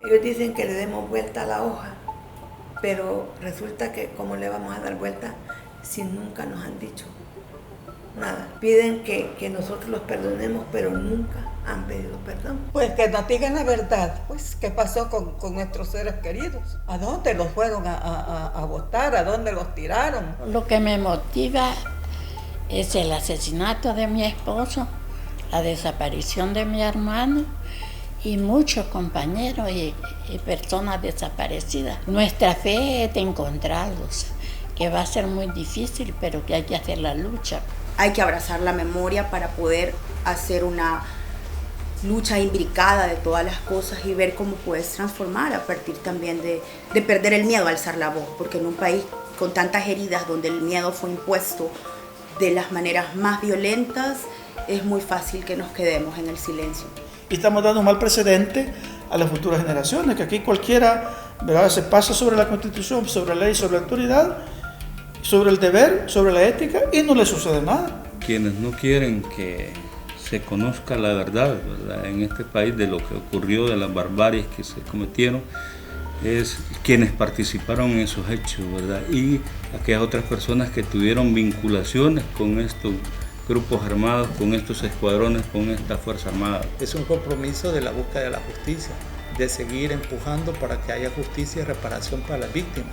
Ellos dicen que le demos vuelta a la hoja, pero resulta que ¿cómo le vamos a dar vuelta si nunca nos han dicho nada? Piden que nosotros los perdonemos, pero nunca han pedido perdón. Pues que nos digan la verdad, pues qué pasó con nuestros seres queridos, a dónde los fueron a botar, a dónde los tiraron. Lo que me motiva es el asesinato de mi esposo, la desaparición de mi hermano y muchos compañeros y personas desaparecidas. Nuestra fe es de encontrarlos, que va a ser muy difícil, pero que hay que hacer la lucha. Hay que abrazar la memoria para poder hacer una lucha imbricada de todas las cosas y ver cómo puedes transformar a partir también de perder el miedo a alzar la voz, porque en un país con tantas heridas donde el miedo fue impuesto de las maneras más violentas, es muy fácil que nos quedemos en el silencio. Y estamos dando un mal precedente a las futuras generaciones, que aquí cualquiera, ¿verdad?, se pasa sobre la Constitución, sobre la ley, sobre la autoridad, sobre el deber, sobre la ética, y no le sucede nada. Quienes no quieren que se conozca la verdad, ¿verdad?, en este país de lo que ocurrió, de las barbaries que se cometieron, es quienes participaron en esos hechos, ¿verdad?, y aquellas otras personas que tuvieron vinculaciones con estos grupos armados, con estos escuadrones, con esta Fuerza Armada. Es un compromiso de la búsqueda de la justicia, de seguir empujando para que haya justicia y reparación para las víctimas,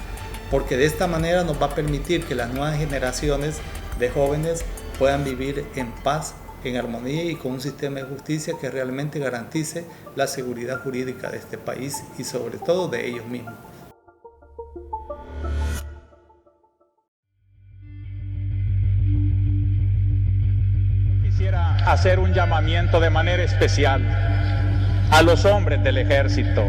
porque de esta manera nos va a permitir que las nuevas generaciones de jóvenes puedan vivir en paz, en armonía y con un sistema de justicia que realmente garantice la seguridad jurídica de este país y sobre todo de ellos mismos. Quisiera hacer un llamamiento de manera especial a los hombres del ejército.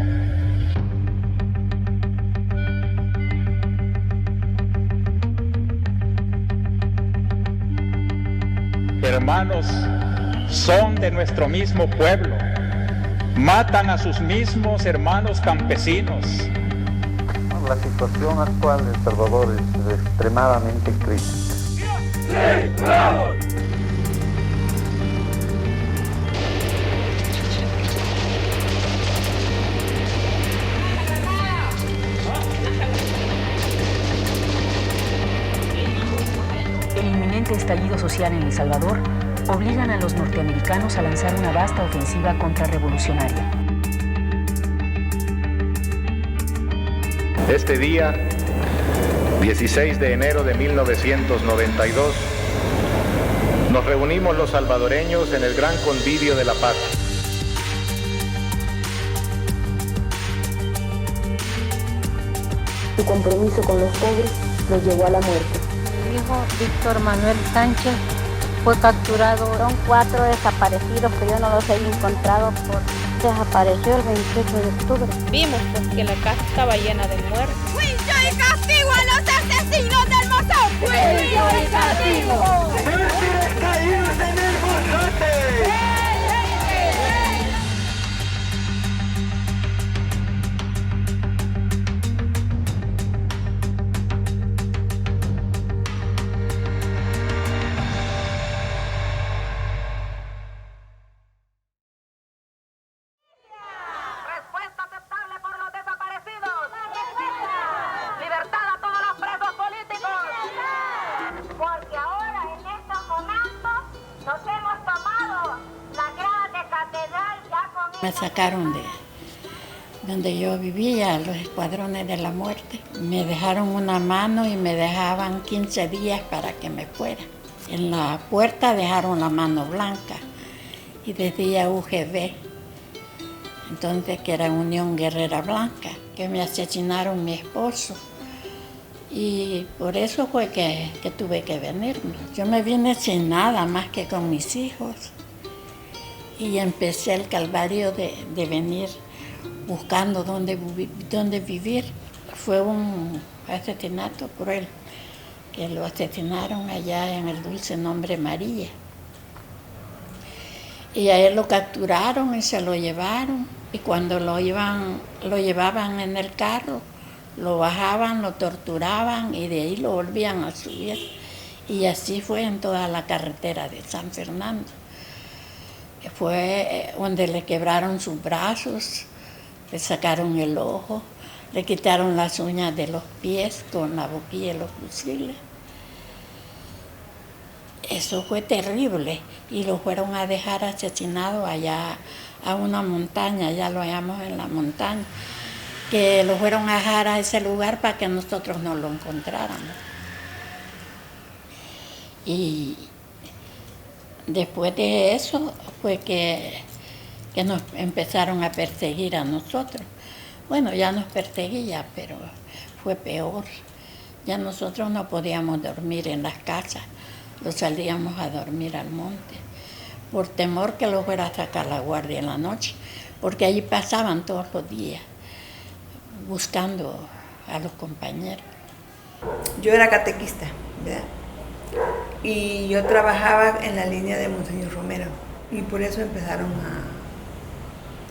Hermanos, son de nuestro mismo pueblo, matan a sus mismos hermanos campesinos. La situación actual de El Salvador es extremadamente crítica. ¡Sí, bravo! El inminente estallido social en El Salvador obligan a los norteamericanos a lanzar una vasta ofensiva contrarrevolucionaria. Este día, 16 de enero de 1992, nos reunimos los salvadoreños en el gran convivio de la paz. Su compromiso con los pobres los llevó a la muerte. Mi hijo Víctor Manuel Sánchez fue capturado. Son 4 desaparecidos que yo no los he encontrado. Desapareció el 28 de octubre. Vimos pues que la casa estaba llena de muertos. ¡Juicio y castigo a los asesinos del Mozón! ¡Juicio y castigo! ¡Mártires caídos en el Mozote! Me sacaron de donde yo vivía, los escuadrones de la muerte. Me dejaron una mano y me dejaban 15 días para que me fuera. En la puerta dejaron la mano blanca y decía UGB, entonces que era Unión Guerrera Blanca, que me asesinaron mi esposo. Y por eso fue que tuve que venirme. Yo me vine sin nada más que con mis hijos. Y empecé el calvario de venir buscando dónde vivir. Fue un asesinato cruel, que lo asesinaron allá en el Dulce Nombre María. Y a él lo capturaron y se lo llevaron. Y cuando lo llevaban en el carro, lo bajaban, lo torturaban y de ahí lo volvían a subir. Y así fue en toda la carretera de San Fernando. Fue donde le quebraron sus brazos, le sacaron el ojo, le quitaron las uñas de los pies con la boquilla de los fusiles. Eso fue terrible y lo fueron a dejar asesinado allá a una montaña, ya lo hallamos en la montaña, que lo fueron a dejar a ese lugar para que nosotros no lo encontráramos. Y después de eso fue que nos empezaron a perseguir a nosotros. Bueno, ya nos perseguía, pero fue peor. Ya nosotros no podíamos dormir en las casas, lo salíamos a dormir al monte, por temor que lo fuera a sacar la guardia en la noche, porque allí pasaban todos los días buscando a los compañeros. Yo era catequista, ¿verdad? Y yo trabajaba en la línea de Monseñor Romero, y por eso empezaron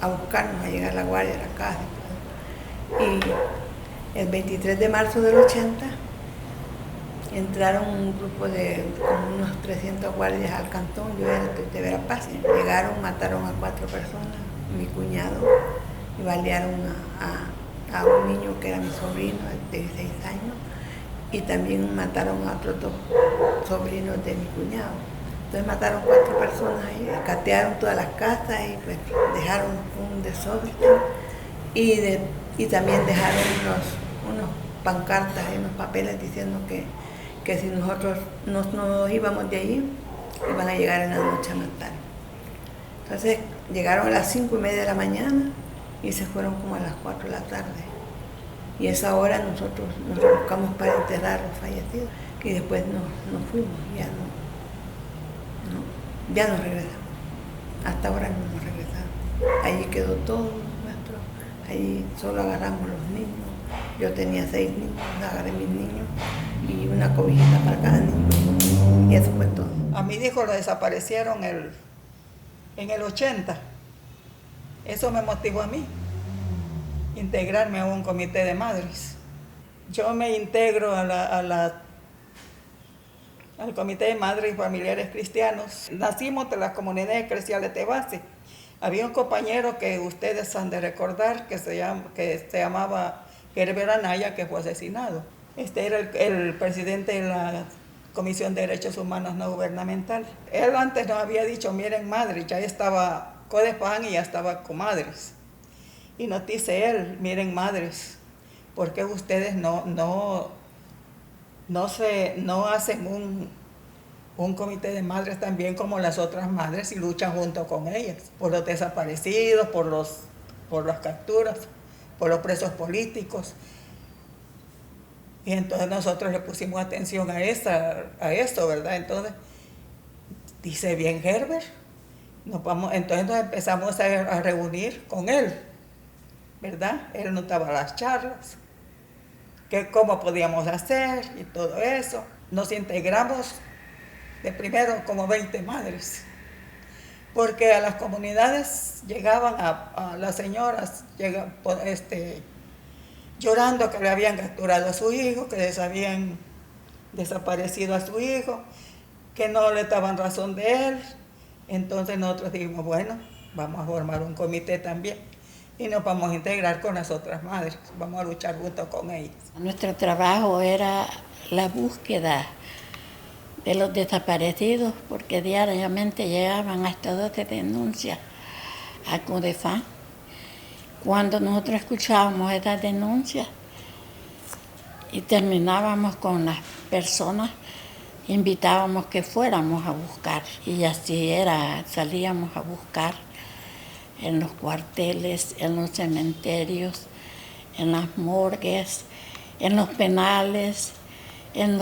a buscarnos, a llegar a la guardia, a la casa. Y el 23 de marzo del 80 entraron un grupo de como unos 300 guardias al cantón, yo era de Verapaz. Llegaron, mataron a 4 personas, mi cuñado, y balearon a un niño que era mi sobrino de 16 años, y también mataron a otros 2 sobrinos de mi cuñado. Entonces mataron 4 personas ahí, catearon todas las casas y pues dejaron un desorden, y también dejaron unos pancartas y unos papeles diciendo que si nosotros nos íbamos de allí, iban a llegar en la noche a matar. Entonces llegaron a las 5:30 de la mañana y se fueron como a las 4 de la tarde. Y a esa hora nosotros nos buscamos para enterrar a los fallecidos, y después nos fuimos, ya no regresamos. Hasta ahora no hemos regresado. Allí quedó todo nuestro, allí solo agarramos los niños. Yo tenía 6 niños, agarré mis niños y una cobijita para cada niño. Y eso fue todo. A mi hijo lo desaparecieron en el 80. Eso me motivó a mí, integrarme a un comité de madres. Yo me integro al comité de madres y familiares cristianos. Nacimos de las comunidades eclesiales de base. Había un compañero que ustedes han de recordar que se llamaba Gerber Anaya, que fue asesinado. Este era el presidente de la Comisión de Derechos Humanos No Gubernamentales. Él antes nos había dicho, miren madres, ya estaba Codefan y ya estaba Comadres. Y nos dice él, miren madres, ¿por qué ustedes no hacen un comité de madres también como las otras madres y luchan junto con ellas? Por los desaparecidos, por las capturas, por los presos políticos. Y entonces nosotros le pusimos atención a esto, ¿verdad? Entonces, dice bien Gerber, entonces nos empezamos a reunir con él, ¿verdad? Él nos daba las charlas, cómo podíamos hacer y todo eso. Nos integramos de primero como 20 madres, porque a las comunidades llegaban a las señoras llorando que le habían capturado a su hijo, que les habían desaparecido a su hijo, que no le daban razón de él. Entonces nosotros dijimos, bueno, vamos a formar un comité también y nos vamos a integrar con las otras madres, vamos a luchar junto con ellas. Nuestro trabajo era la búsqueda de los desaparecidos, porque diariamente llegaban hasta 12 denuncias a Codefan. Cuando nosotros escuchábamos esas denuncias y terminábamos con las personas, invitábamos que fuéramos a buscar, y así era, salíamos a buscar en los cuarteles, en los cementerios, en las morgues, en los penales, en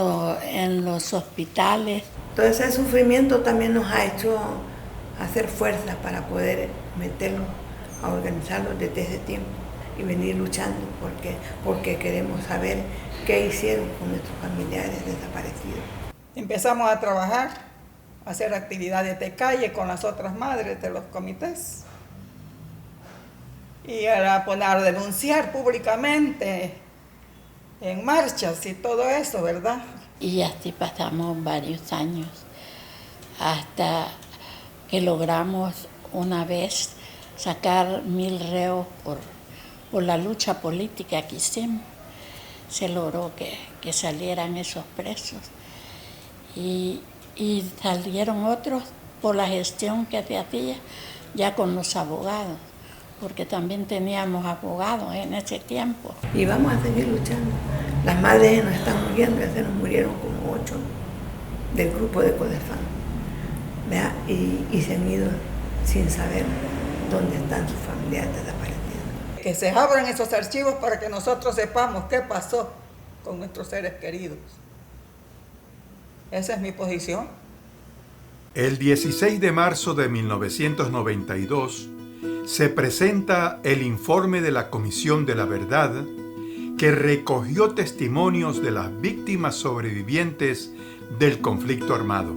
los hospitales. Todo ese sufrimiento también nos ha hecho hacer fuerza para poder meternos a organizarlos desde ese tiempo y venir luchando porque queremos saber qué hicieron con nuestros familiares desaparecidos. Empezamos a trabajar, a hacer actividades de calle con las otras madres de los comités y a denunciar públicamente en marchas y todo eso, ¿verdad? Y así pasamos varios años hasta que logramos una vez sacar 1000 reos por la lucha política que hicimos, se logró que salieran esos presos. Y salieron otros por la gestión que se hacía ya con los abogados, porque también teníamos abogados en ese tiempo. Y vamos a seguir luchando. Las madres nos están muriendo, ya se nos murieron como 8 del grupo de Codefam, ¿verdad? Y se han ido sin saber dónde están sus familiares desaparecidos. Que se abran esos archivos para que nosotros sepamos qué pasó con nuestros seres queridos. Esa es mi posición. El 16 de marzo de 1992 se presenta el informe de la Comisión de la Verdad que recogió testimonios de las víctimas sobrevivientes del conflicto armado.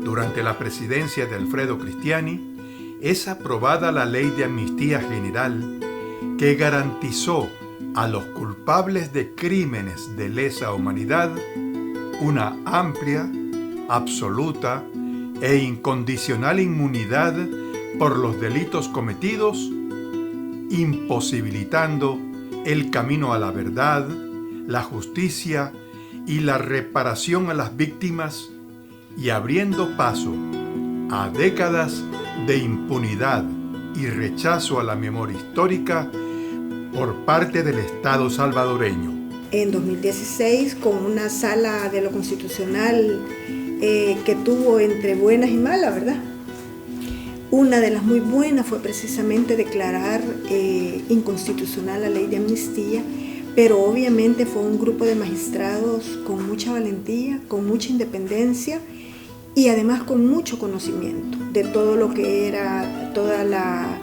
Durante la presidencia de Alfredo Cristiani es aprobada la Ley de Amnistía General que garantizó a los culpables de crímenes de lesa humanidad una amplia, absoluta e incondicional inmunidad por los delitos cometidos, imposibilitando el camino a la verdad, la justicia y la reparación a las víctimas y abriendo paso a décadas de impunidad y rechazo a la memoria histórica por parte del Estado salvadoreño. En 2016, con una sala de lo constitucional que tuvo entre buenas y malas, ¿verdad? Una de las muy buenas fue precisamente declarar inconstitucional la ley de amnistía, pero obviamente fue un grupo de magistrados con mucha valentía, con mucha independencia y además con mucho conocimiento de todo lo que era toda la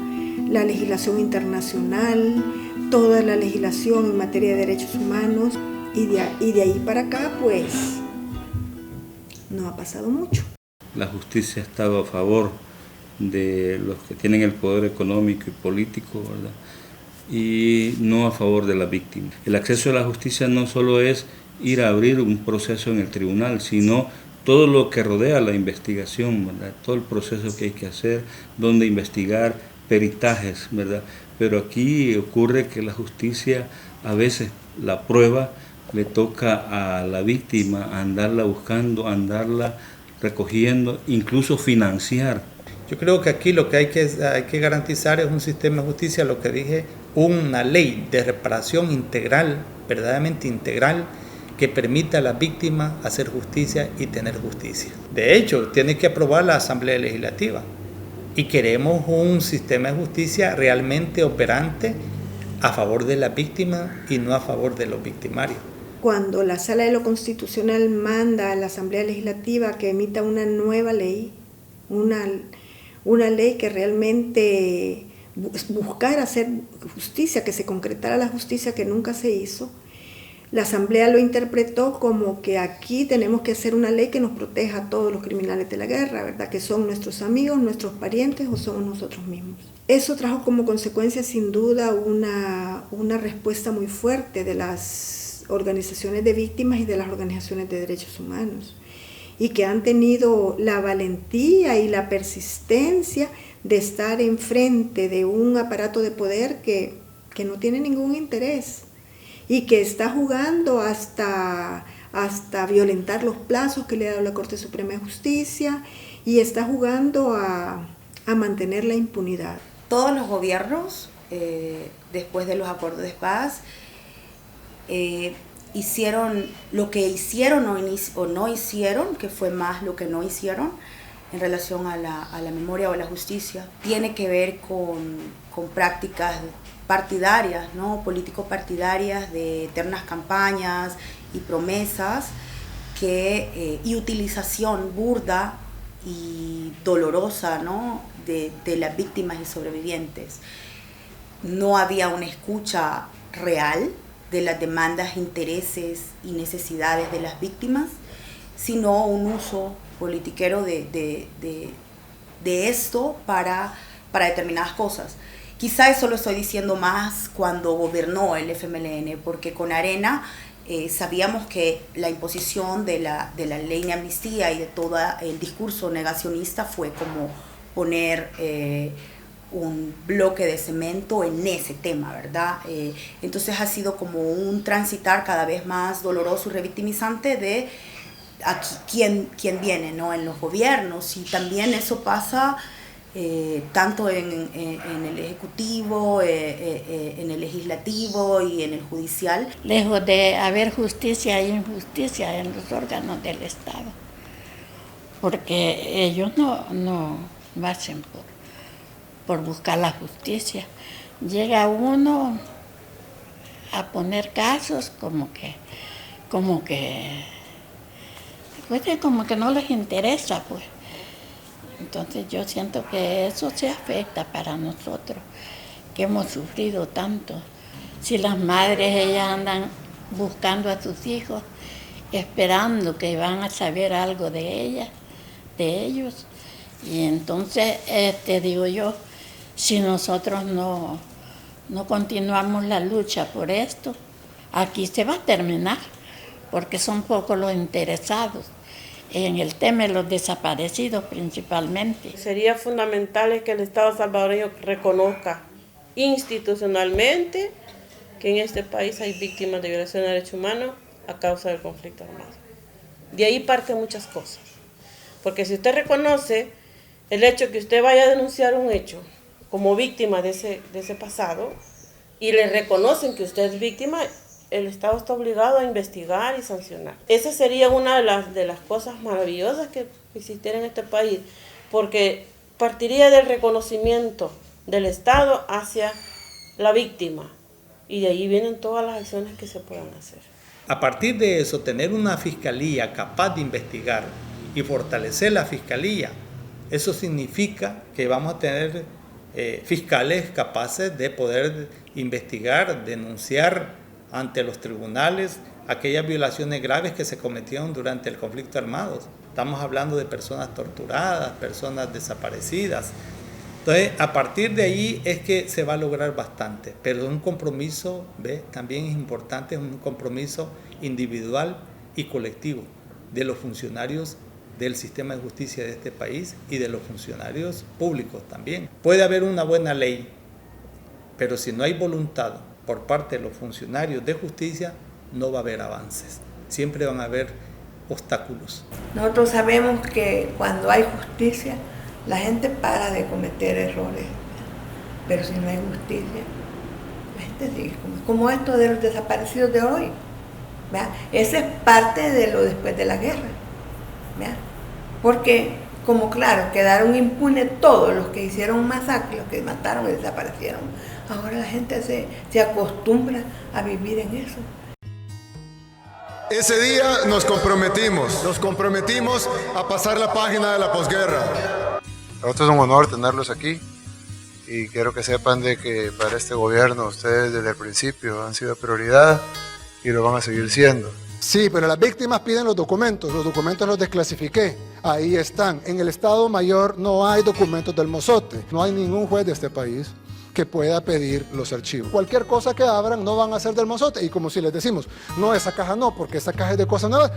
legislación internacional, toda la legislación en materia de derechos humanos, y de ahí para acá pues no ha pasado mucho. La justicia estaba a favor de los que tienen el poder económico y político, ¿verdad? Y no a favor de las víctimas. El acceso a la justicia no solo es ir a abrir un proceso en el tribunal, sino todo lo que rodea la investigación, ¿verdad? Todo el proceso que hay que hacer, donde investigar, peritajes, ¿verdad? Pero aquí ocurre que la justicia, a veces la prueba le toca a la víctima andarla buscando, andarla recogiendo, incluso financiar. Yo creo que aquí lo que hay que garantizar es un sistema de justicia, lo que dije, una ley de reparación integral, verdaderamente integral, que permita a las víctimas hacer justicia y tener justicia. De hecho, tiene que aprobar la Asamblea Legislativa. Y queremos un sistema de justicia realmente operante a favor de la víctima y no a favor de los victimarios. Cuando la Sala de lo Constitucional manda a la Asamblea Legislativa que emita una nueva ley, una ley que realmente buscara hacer justicia, que se concretara la justicia que nunca se hizo, la Asamblea lo interpretó como que aquí tenemos que hacer una ley que nos proteja a todos los criminales de la guerra, ¿verdad? Que son nuestros amigos, nuestros parientes o somos nosotros mismos. Eso trajo como consecuencia sin duda una respuesta muy fuerte de las organizaciones de víctimas y de las organizaciones de derechos humanos, y que han tenido la valentía y la persistencia de estar enfrente de un aparato de poder que no tiene ningún interés y que está jugando hasta violentar los plazos que le ha dado la Corte Suprema de Justicia y está jugando a mantener la impunidad. Todos los gobiernos, después de los acuerdos de paz, hicieron lo que hicieron o no hicieron, que fue más lo que no hicieron en relación a la memoria o a la justicia, tiene que ver con prácticas partidarias, ¿no? Político-partidarias de eternas campañas y promesas y utilización burda y dolorosa, ¿no? de las víctimas y sobrevivientes. No había una escucha real de las demandas, intereses y necesidades de las víctimas, sino un uso politiquero de esto para determinadas cosas. Quizá eso lo estoy diciendo más cuando gobernó el FMLN, porque con Arena sabíamos que la imposición de la ley de amnistía y de todo el discurso negacionista fue como poner un bloque de cemento en ese tema, ¿verdad? Entonces ha sido como un transitar cada vez más doloroso y revictimizante de aquí quién viene, ¿no? En los gobiernos, y también eso pasa tanto en el ejecutivo, en el legislativo y en el judicial. Lejos de haber justicia, hay injusticia en los órganos del Estado, porque ellos no hacen por buscar la justicia. Llega uno a poner casos como que no les interesa, pues. Entonces yo siento que eso se afecta para nosotros, que hemos sufrido tanto. Si las madres, ellas andan buscando a sus hijos, esperando que van a saber algo de ellos, y entonces digo yo, si nosotros no continuamos la lucha por esto, aquí se va a terminar, porque son pocos los interesados en el tema de los desaparecidos principalmente. Sería fundamental que el Estado salvadoreño reconozca institucionalmente que en este país hay víctimas de violación de derechos humanos a causa del conflicto armado. De ahí parten muchas cosas. Porque si usted reconoce el hecho que usted vaya a denunciar un hecho como víctima de ese pasado y le reconocen que usted es víctima, el Estado está obligado a investigar y sancionar. Esa sería una de las cosas maravillosas que existiera en este país, porque partiría del reconocimiento del Estado hacia la víctima, y de ahí vienen todas las acciones que se puedan hacer. A partir de eso, tener una fiscalía capaz de investigar y fortalecer la fiscalía, eso significa que vamos a tener fiscales capaces de poder investigar, denunciar ante los tribunales aquellas violaciones graves que se cometieron durante el conflicto armado. Estamos hablando de personas torturadas, personas desaparecidas. Entonces, a partir de ahí es que se va a lograr bastante, pero un compromiso, también es importante, un compromiso individual y colectivo de los funcionarios del sistema de justicia de este país y de los funcionarios públicos también. Puede haber una buena ley, pero si no hay voluntad por parte de los funcionarios de justicia, no va a haber avances. Siempre van a haber obstáculos. Nosotros sabemos que cuando hay justicia, la gente para de cometer errores, pero si no hay justicia, la gente sigue como esto de los desaparecidos de hoy. ¿Verdad? Esa es parte de lo después de la guerra. ¿Verdad? Porque, como claro, quedaron impunes todos los que hicieron masacres, los que mataron y desaparecieron. Ahora la gente se acostumbra a vivir en eso. Ese día nos comprometimos a pasar la página de la posguerra. Para nosotros es un honor tenerlos aquí y quiero que sepan de que para este gobierno ustedes desde el principio han sido prioridad y lo van a seguir siendo. Sí, pero las víctimas piden los documentos los desclasifiqué, ahí están. En el Estado Mayor no hay documentos del Mozote, no hay ningún juez de este país que pueda pedir los archivos. Cualquier cosa que abran no van a ser del Mozote, y como si les decimos, no, esa caja no, porque esa caja es de cosas nuevas,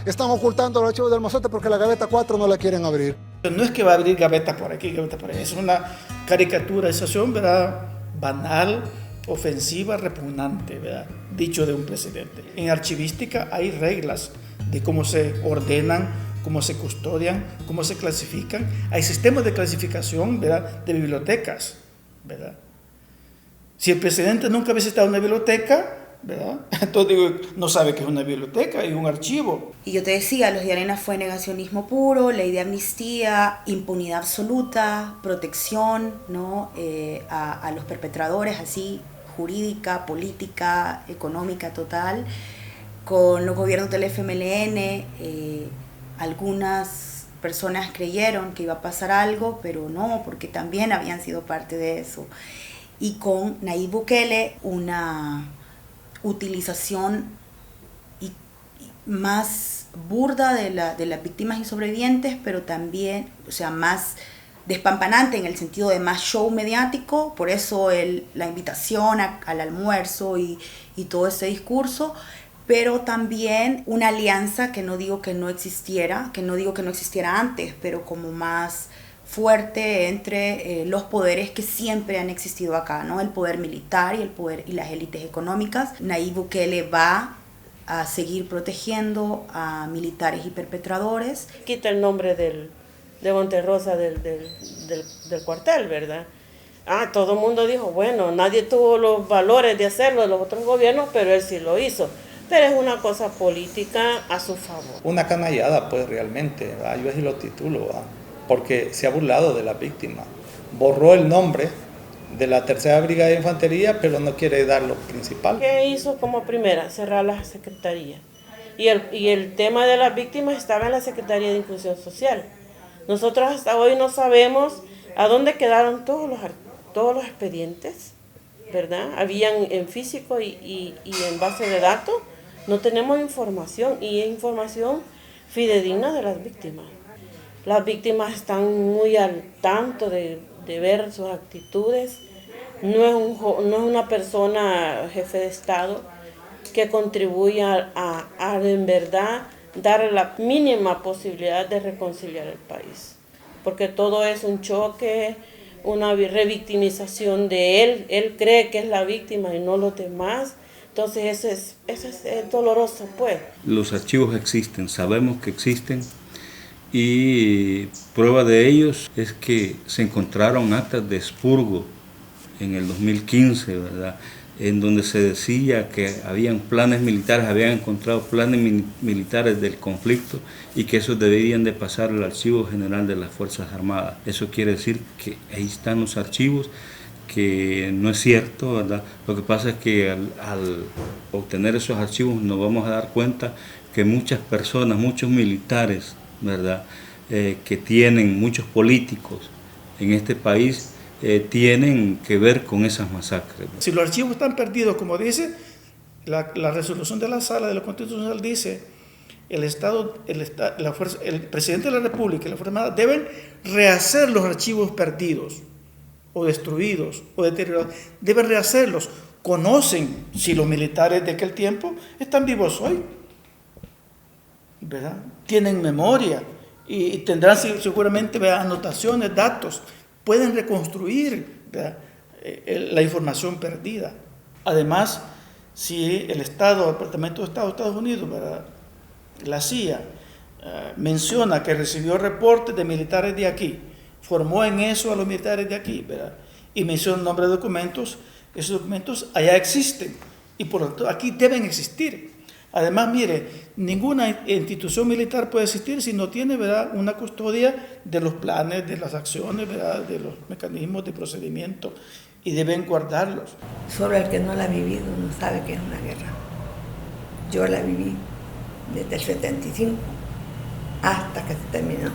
están ocultando los archivos del Mozote porque la gaveta 4 no la quieren abrir. No es que va a abrir gavetas por aquí, gavetas por allá, es una caricaturización, ¿verdad?, banal, ofensiva, repugnante, ¿verdad?, dicho de un presidente. En archivística hay reglas de cómo se ordenan, cómo se custodian, cómo se clasifican. Hay sistemas de clasificación, ¿verdad?, de bibliotecas, ¿verdad? Si el presidente nunca ha visitado una biblioteca, ¿verdad?, entonces digo, no sabe que es una biblioteca y un archivo. Y yo te decía, Los de Arena fue negacionismo puro, ley de amnistía, impunidad absoluta, protección, ¿no?, a los perpetradores, así, jurídica, política, económica total. Con los gobiernos del FMLN, algunas personas creyeron que iba a pasar algo, pero no, porque también habían sido parte de eso. Y con Nayib Bukele, una utilización más burda de las víctimas y sobrevivientes, pero también, o sea, más despampanante en el sentido de más show mediático, por eso la invitación al almuerzo y todo ese discurso, pero también una alianza que no digo que no existiera, que no digo que no existiera antes, pero como más fuerte entre los poderes que siempre han existido acá, ¿no? El poder militar y las élites económicas. Nayib Bukele va a seguir protegiendo a militares y perpetradores. Quita el nombre de Monterrosa del cuartel, ¿verdad? Todo el mundo dijo, bueno, nadie tuvo los valores de hacerlo de los otros gobiernos, pero él sí lo hizo. Pero es una cosa política a su favor. Una canallada, pues, realmente, ¿verdad? Yo así lo titulo, ¿verdad? Porque se ha burlado de la víctima. Borró el nombre de la 3ª Brigada de Infantería, pero no quiere dar lo principal. ¿Qué hizo como primera? Cerrar la Secretaría. Y el tema de las víctimas estaba en la Secretaría de Inclusión Social. Nosotros hasta hoy no sabemos a dónde quedaron todos los expedientes, ¿verdad? Habían en físico y en base de datos. No tenemos información, y es información fidedigna de las víctimas. Las víctimas están muy al tanto de ver sus actitudes. No es una persona jefe de Estado que contribuya a en verdad dar la mínima posibilidad de reconciliar el país. Porque todo es un choque, una revictimización de él. Él cree que es la víctima y no los demás. Entonces eso es doloroso, pues. Los archivos existen, sabemos que existen, y prueba de ellos es que se encontraron actas de expurgo en el 2015, ¿verdad? En donde se decía que habían planes militares, habían encontrado planes militares del conflicto y que esos deberían de pasar al Archivo General de las Fuerzas Armadas. Eso quiere decir que ahí están los archivos, que no es cierto, ¿verdad? Lo que pasa es que al obtener esos archivos nos vamos a dar cuenta que muchas personas, muchos militares, ¿verdad? Que tienen, muchos políticos en este país, tienen que ver con esas masacres. Si los archivos están perdidos, como dice la resolución de la Sala de lo Constitucional, dice el presidente de la República y la Fuerza Armada deben rehacer los archivos perdidos o destruidos o deteriorados, deben rehacerlos. Conocen si los militares de aquel tiempo están vivos hoy, ¿verdad? Tienen memoria y tendrán seguramente, ¿verdad?, anotaciones, datos, pueden reconstruir, ¿verdad?, la información perdida. Además, si el Departamento de Estado de Estados Unidos, ¿verdad?, la CIA, menciona que recibió reportes de militares de aquí, formó en eso a los militares de aquí, ¿verdad?, y menciona el nombre de documentos, esos documentos allá existen y por lo tanto aquí deben existir. Además, mire, ninguna institución militar puede existir si no tiene, ¿verdad?, una custodia de los planes, de las acciones, ¿verdad?, de los mecanismos de procedimiento, y deben guardarlos. Solo el que no la ha vivido no sabe qué es una guerra. Yo la viví desde el 75 hasta que se terminó.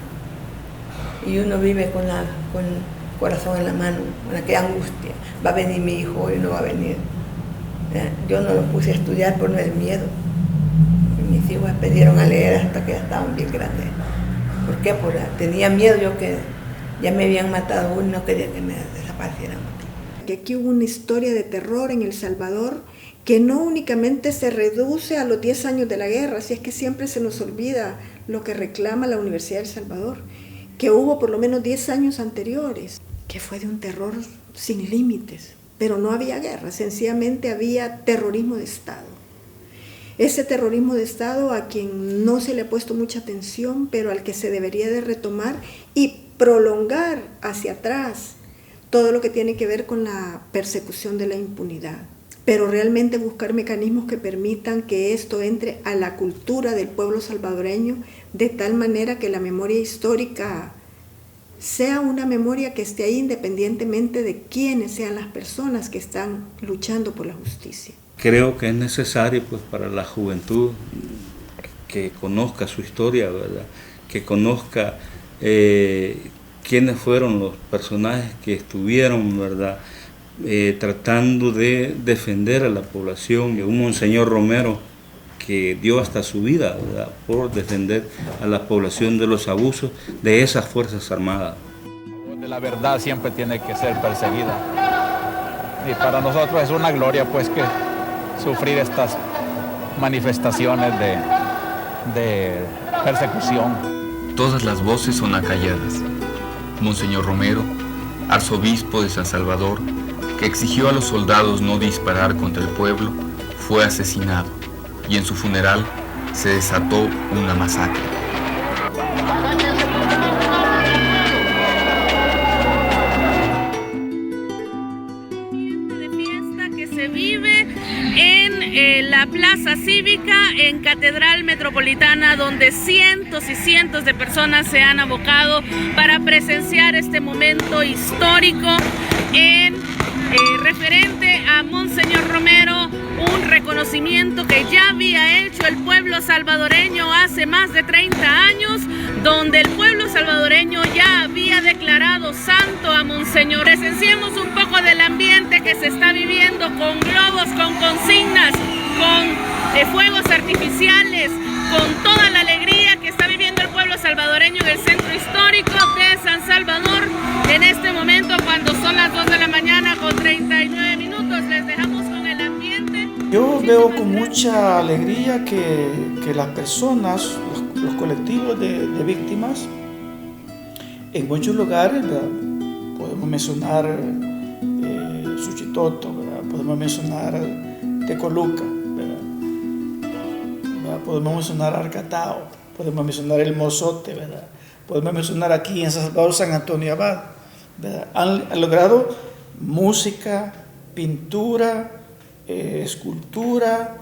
Y uno vive con el corazón en la mano, con aquella angustia. Va a venir mi hijo, hoy no va a venir. Yo no lo puse a estudiar por el miedo. Mis hijos aprendieron a leer hasta que ya estaban bien grandes. ¿Por qué? Porque tenía miedo yo que ya me habían matado uno y no quería que me desaparecieran. Que aquí hubo una historia de terror en El Salvador que no únicamente se reduce a los 10 años de la guerra, si es que siempre se nos olvida lo que reclama la Universidad de El Salvador, que hubo por lo menos 10 años anteriores, que fue de un terror sin límites, pero no había guerra, sencillamente había terrorismo de Estado. Ese terrorismo de Estado a quien no se le ha puesto mucha atención, pero al que se debería de retomar y prolongar hacia atrás todo lo que tiene que ver con la persecución de la impunidad. Pero realmente buscar mecanismos que permitan que esto entre a la cultura del pueblo salvadoreño de tal manera que la memoria histórica sea una memoria que esté ahí independientemente de quiénes sean las personas que están luchando por la justicia. Creo que es necesario, pues, para la juventud que conozca su historia, ¿verdad?, que conozca quiénes fueron los personajes que estuvieron, ¿verdad?, tratando de defender a la población. Un monseñor Romero que dio hasta su vida, ¿verdad?, por defender a la población de los abusos de esas Fuerzas Armadas. La verdad siempre tiene que ser perseguida. Y para nosotros es una gloria, pues, que sufrir estas manifestaciones de persecución. Todas las voces son acalladas. Monseñor Romero, arzobispo de San Salvador, que exigió a los soldados no disparar contra el pueblo, fue asesinado y en su funeral se desató una masacre. De fiesta que se vive en la Plaza Cívica en Catedral Metropolitana, donde cientos y cientos de personas se han abocado para presenciar este momento histórico en referente a Monseñor Romero, un reconocimiento que ya había hecho el pueblo salvadoreño hace más de 30 años, donde el pueblo salvadoreño ya había declarado santo a Monseñor. Presenciemos un poco del ambiente que se está viviendo con globos, con consignas, con fuegos artificiales, con toda la alegría que está viviendo el pueblo salvadoreño en el centro histórico de San Salvador. En este momento, cuando son las 2 de la mañana con 39 minutos, les dejamos con el ambiente. Yo veo con mucha alegría que las personas, los colectivos de víctimas, en muchos lugares, ¿verdad? Podemos mencionar Suchitoto, ¿verdad? Podemos mencionar Tecoluca, ¿verdad? Podemos mencionar Arcatao, podemos mencionar El Mozote, ¿verdad? Podemos mencionar aquí en San Salvador, San Antonio Abad, ¿verdad? Han logrado música, pintura, escultura,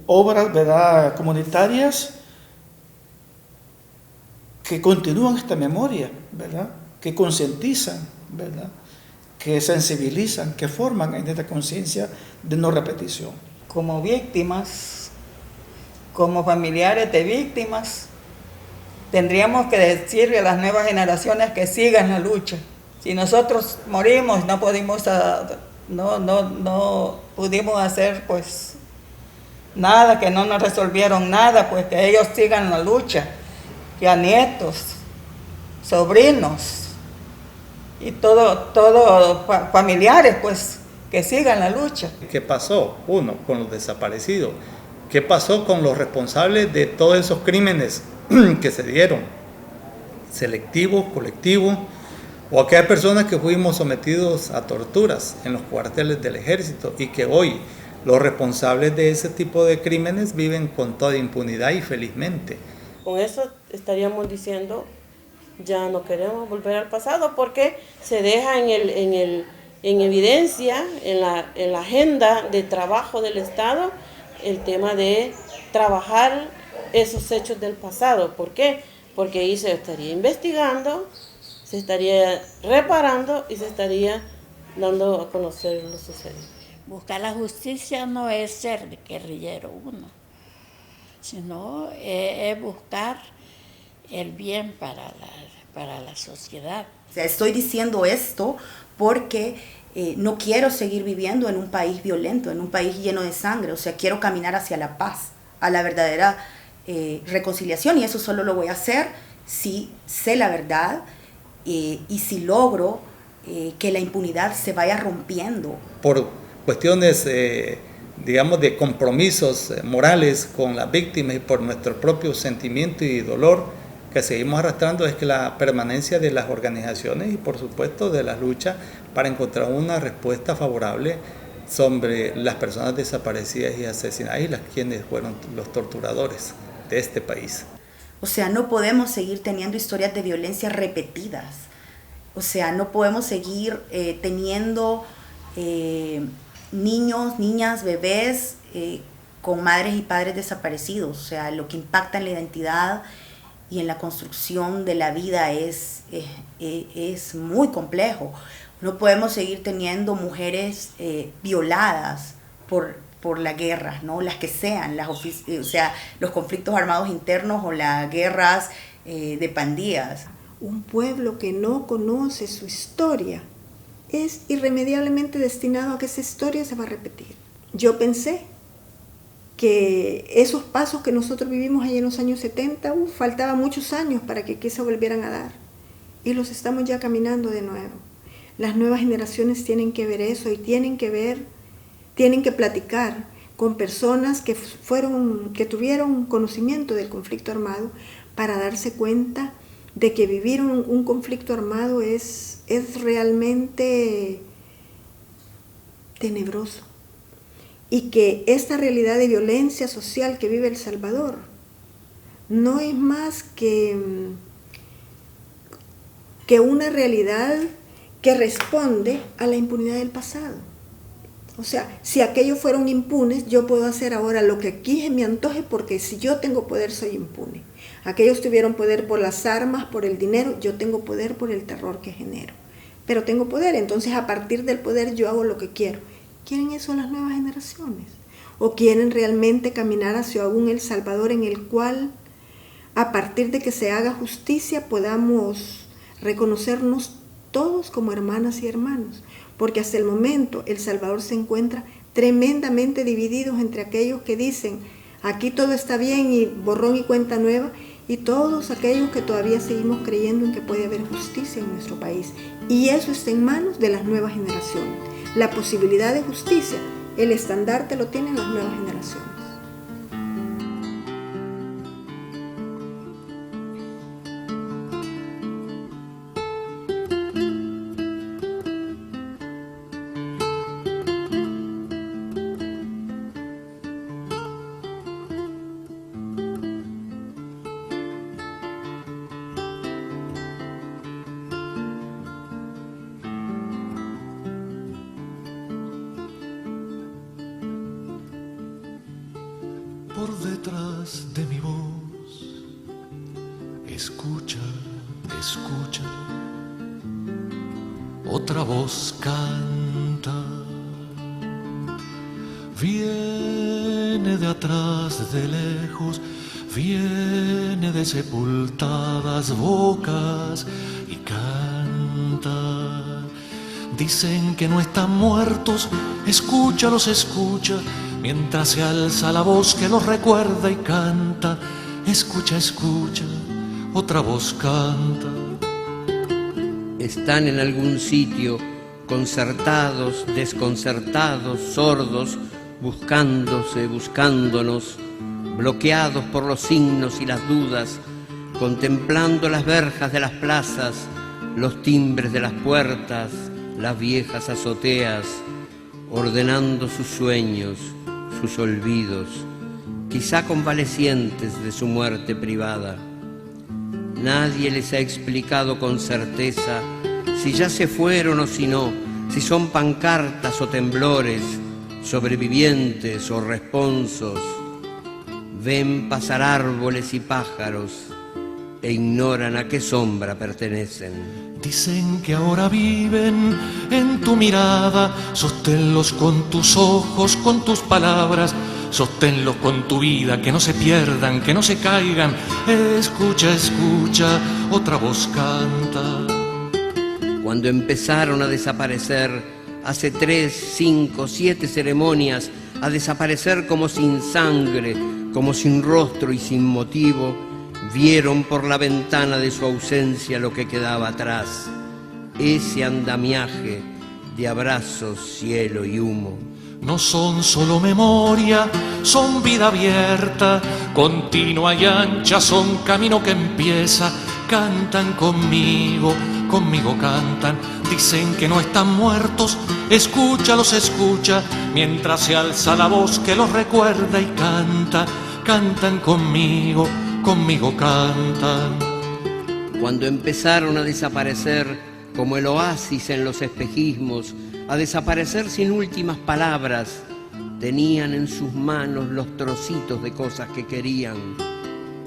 obras, ¿verdad?, comunitarias que continúan esta memoria, ¿verdad?, que concientizan, ¿verdad?, que sensibilizan, que forman en esta conciencia de no repetición. Como víctimas, como familiares de víctimas, tendríamos que decirle a las nuevas generaciones que sigan la lucha. Si nosotros morimos, no pudimos hacer pues nada, que no nos resolvieron nada, pues que ellos sigan la lucha, que a nietos, sobrinos y todo familiares pues que sigan la lucha. ¿Qué pasó? Uno, con los desaparecidos. ¿Qué pasó con los responsables de todos esos crímenes que se dieron? Selectivos, colectivos, o aquellas personas que fuimos sometidos a torturas en los cuarteles del ejército y que hoy los responsables de ese tipo de crímenes viven con toda impunidad y felizmente. Con eso estaríamos diciendo, ya no queremos volver al pasado, porque se deja en evidencia, en la agenda de trabajo del Estado, el tema de trabajar esos hechos del pasado. ¿Por qué? Porque ahí se estaría investigando, se estaría reparando y se estaría dando a conocer lo sucedido. Buscar la justicia no es ser guerrillero uno, sino es buscar el bien para la sociedad. O sea, estoy diciendo esto porque no quiero seguir viviendo en un país violento, en un país lleno de sangre. O sea, quiero caminar hacia la paz, a la verdadera reconciliación, y eso solo lo voy a hacer si sé la verdad y si logro que la impunidad se vaya rompiendo. Por cuestiones, digamos, de compromisos morales con las víctimas y por nuestro propio sentimiento y dolor que seguimos arrastrando, es que la permanencia de las organizaciones y por supuesto de la lucha para encontrar una respuesta favorable sobre las personas desaparecidas y asesinadas y quienes fueron los torturadores de este país. O sea, no podemos seguir teniendo historias de violencia repetidas. O sea, no podemos seguir teniendo niños, niñas, bebés con madres y padres desaparecidos. O sea, lo que impacta en la identidad y en la construcción de la vida es muy complejo. No podemos seguir teniendo mujeres violadas por la guerra, ¿no? Las que sean, o sea, los conflictos armados internos o las guerras de pandillas. Un pueblo que no conoce su historia es irremediablemente destinado a que esa historia se va a repetir. Yo pensé que esos pasos que nosotros vivimos allá en los años 70, faltaban muchos años para que aquí se volvieran a dar. Y los estamos ya caminando de nuevo. Las nuevas generaciones tienen que ver eso y tienen que platicar con personas que tuvieron conocimiento del conflicto armado para darse cuenta de que vivir un conflicto armado es realmente tenebroso, y que esta realidad de violencia social que vive El Salvador no es más que una realidad que responde a la impunidad del pasado. O sea, si aquellos fueron impunes, yo puedo hacer ahora lo que aquí me antoje, porque si yo tengo poder soy impune. Aquellos tuvieron poder por las armas, por el dinero, yo tengo poder por el terror que genero. Pero tengo poder, entonces a partir del poder yo hago lo que quiero. ¿Quieren eso las nuevas generaciones? ¿O quieren realmente caminar hacia un El Salvador en el cual, a partir de que se haga justicia, podamos reconocernos todos como hermanas y hermanos? Porque hasta el momento El Salvador se encuentra tremendamente divididos entre aquellos que dicen aquí todo está bien y borrón y cuenta nueva, y todos aquellos que todavía seguimos creyendo en que puede haber justicia en nuestro país. Y eso está en manos de las nuevas generaciones. La posibilidad de justicia, el estandarte lo tienen las nuevas generaciones. Por detrás de mi voz, escucha, escucha, otra voz canta, viene de atrás, de lejos, viene de sepultadas bocas y canta. Dicen que no están muertos, escúchalos, escucha, mientras se alza la voz que los recuerda y canta. Escucha, escucha, otra voz canta. Están en algún sitio, concertados, desconcertados, sordos, buscándose, buscándonos, bloqueados por los signos y las dudas, contemplando las verjas de las plazas, los timbres de las puertas, las viejas azoteas, ordenando sus sueños, sus olvidos, quizá convalecientes de su muerte privada. Nadie les ha explicado con certeza si ya se fueron o si no, si son pancartas o temblores, sobrevivientes o responsos. Ven pasar árboles y pájaros e ignoran a qué sombra pertenecen. Dicen que ahora viven en tu mirada, sosténlos con tus ojos, con tus palabras, sosténlos con tu vida, que no se pierdan, que no se caigan. Escucha, escucha, otra voz canta. Cuando empezaron a desaparecer, hace 3, 5, 7 ceremonias, a desaparecer como sin sangre, como sin rostro y sin motivo, vieron por la ventana de su ausencia lo que quedaba atrás, ese andamiaje de abrazos, cielo y humo. No son solo memoria, son vida abierta, continua y ancha, son camino que empieza. Cantan conmigo, conmigo cantan, dicen que no están muertos, escúchalos, escucha, mientras se alza la voz que los recuerda y canta. Cantan conmigo, conmigo cantan. Cuando empezaron a desaparecer como el oasis en los espejismos, a desaparecer sin últimas palabras, tenían en sus manos los trocitos de cosas que querían.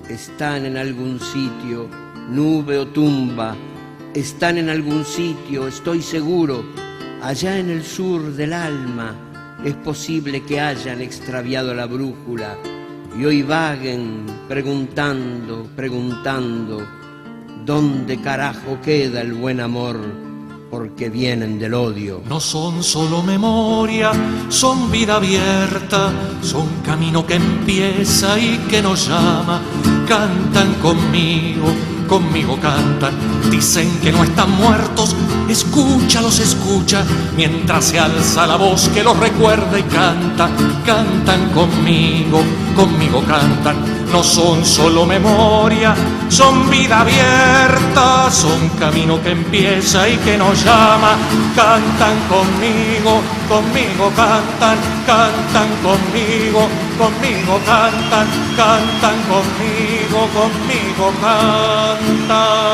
Están en algún sitio, nube o tumba, están en algún sitio, estoy seguro, allá en el sur del alma. Es posible que hayan extraviado la brújula y hoy vaguen preguntando, preguntando, ¿dónde carajo queda el buen amor? Porque vienen del odio. No son solo memoria, son vida abierta, son camino que empieza y que nos llama. Cantan conmigo, conmigo cantan, dicen que no están muertos, escúchalos, escucha, mientras se alza la voz que los recuerda y canta. Cantan conmigo, conmigo cantan, no son solo memoria, son vida abierta, son camino que empieza y que nos llama. Cantan conmigo, conmigo cantan, cantan conmigo, conmigo cantan, cantan conmigo, conmigo cantan.